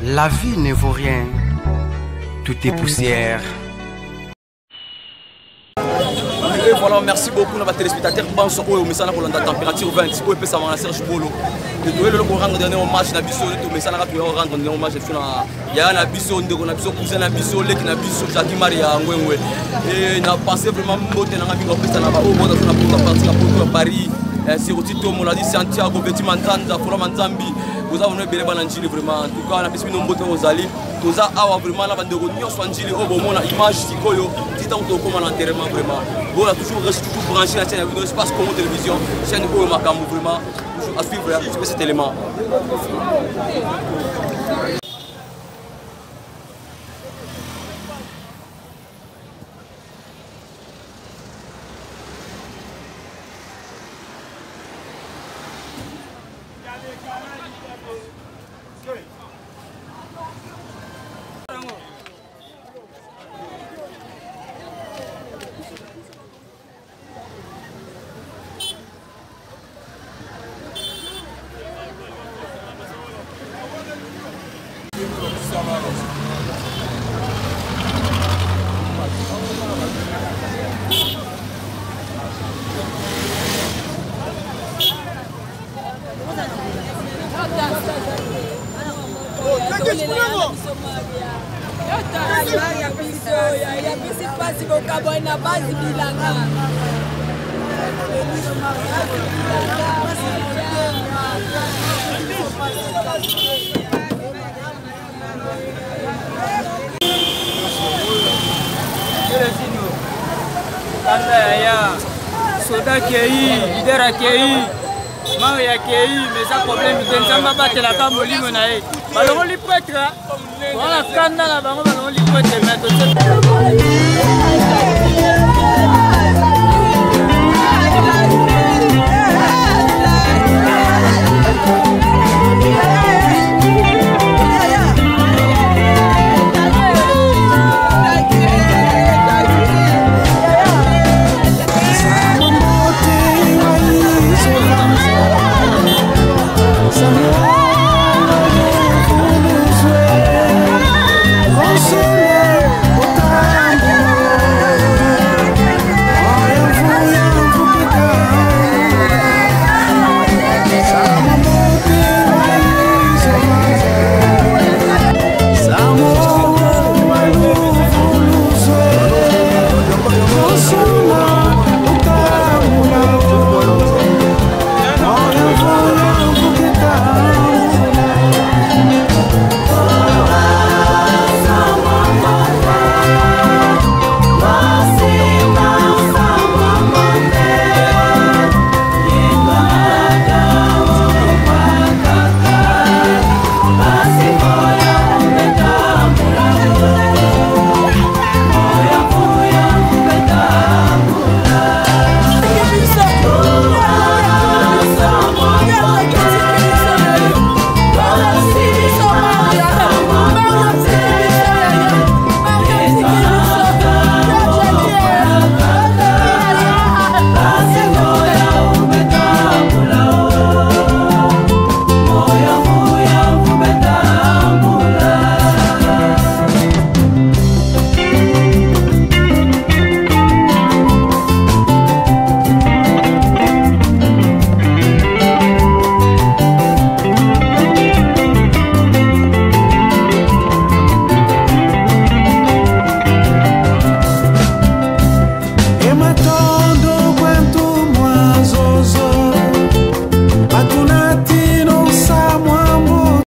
La vie ne vaut rien, tout est poussière. Et voilà, merci beaucoup à nos téléspectateurs. Bonsoir, au message pour la température 20. Au peu ça va Serge Bolo. Le doigt le rendre dernier hommage na biso le tout message na ka rendre dernier hommage sur ya na biso ndeko na biso cousin na biso leki na biso Jackie Maria Ngwengwe. Et na pensé vraiment mbote na ngabinga pesa na ba au monde na pour partir à Paris. C'est Tito Moladi Santiago Betty Manzanza pour Manzambi. Vous avez bien balanjili vraiment. En tout cas, on a besoin de mbote ozali. Toza awa vraiment la bande de Ronyo Swanjili au bon la image sikoyo. Titan to comme l'enterrement vraiment. On a toujours resté tout branché la chaîne de l'espace comme télévision. Chaîne où Makamou vraiment toujours à suivre cet élément. Soda Kei, leader Kei, Maria Kei, mais ça problème, il ne s'en va pas la cam au limonaï. Alors on lui prête là, on a scandale là-bas, on lui prête maintenant.